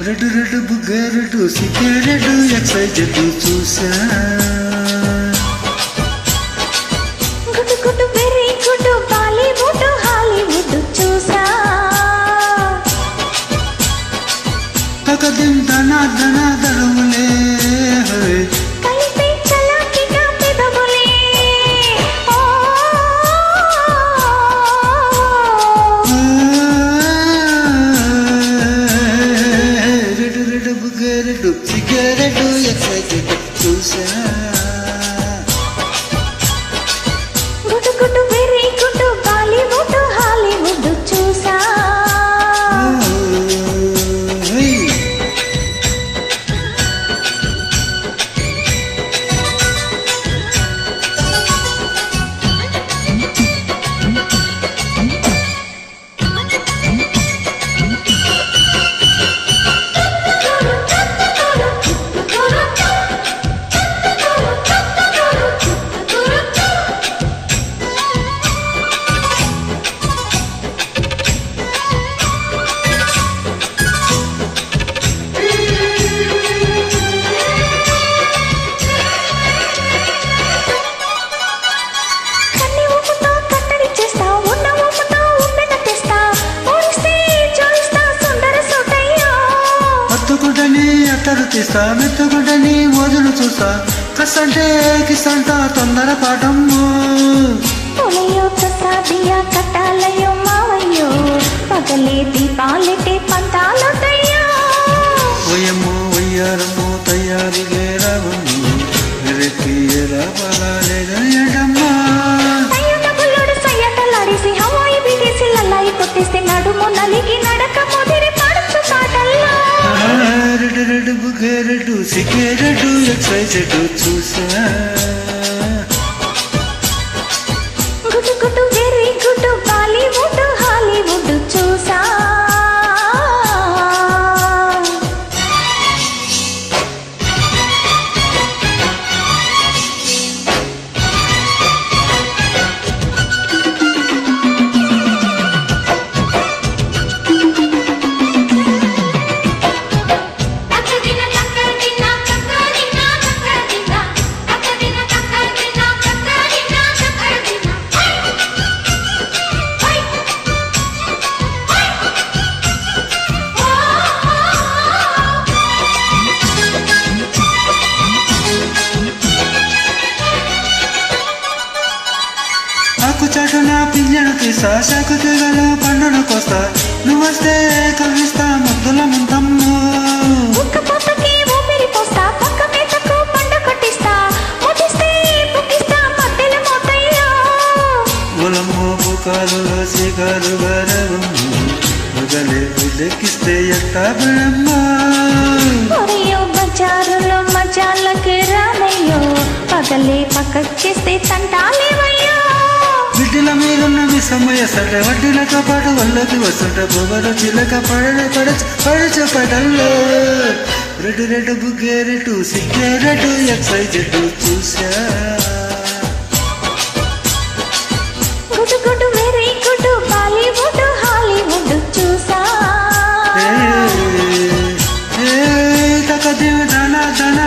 red red బుగ్గరెడ్డు సిగ్గరెడ్డు ఎక్సైజెడ్ చూసా గుడ్డు గుడ్డు వెరీ గుడ్డు బాలీవుడ్ హాలీవుడ్ చూసా తకదిం ధన ధన ధనములే కలిపే చలాకిగా పెదవులే రెడ్డు రెడ్డు బుగ్గరెడ్డు సిగ్గరెడ్డు ఎక్సైజెడ్ చూసా గుడ్డు గుడ్డు వెరీ గుడ్డు బాలీవుడ్ హాలీవుడ్ చూసా మెత్తుకుంటని అట్టరు తీస్తా మెత్తుకుంటని మోజులు చూస్తా కసంటే కిసంట తొందర పాఠము పొలయో ప్రసాదియా కట్టాలయో మావయ్యో పగలే దీపాలెటే పంతాలొద్దయ్యో ఓయమ్మో వయ్యారమ్మో తయారు లేరవమ్ము వెరెక్కి ఎలా బలాలేదమ్మా సయ్యట బుల్లుడు సయ్యటలాడేసి హవాయి బిగేసి లల్లాయి కొట్టేస్తే నడుము నలిగి నడక ముదిరి పడుచు పాటల్లో రెడ్డు రెడ్డు బుగ్గరెడ్డు సిగ్గరెడ్డు ఎక్సైజెడ్ చూసా గుడ్డు గుడ్డు వెరీ గుడ్డు బాలీవుడ్ హాలీవుడ్ చూసా చాటున పింజను తీసా శాకు తీగలో పండును కోస్తా నువ్వొస్తే కవిస్తా ముద్దుల ముందమ్ము ఉక్కపోతకి ఊపిరి పోస్తా పక్క మేతకు పండ కొట్టిస్తా ముదిస్తే పుక్కిస్తా మధ్యల మోతయ్యో ఉలమ్మో పుకారులో సిగారు గరవమ్ము మొదలే లెక్కిస్తే ఎట్టా బిడమ్మ ఒరియో బజారులో మజాలకి రానయ్యో పగలే పక్కకిస్తే తంటాలేవయ్యో విడ్డిల మీరున్న విసమయ సట వడ్డీలతో పాటు వల్లకి వస్తుంట పొగలు చిలక పడచ పడల్లో రెడ్డు రెడ్డు బుగ్గరెడ్డు సిగ్గరెడ్డు ఎక్సైజెడ్ చూసా గుడ్డు గుడ్డు వెరీ గుడ్డు బాలీవుడ్ హాలీవుడ్ చూసా తకదిం ధన ధన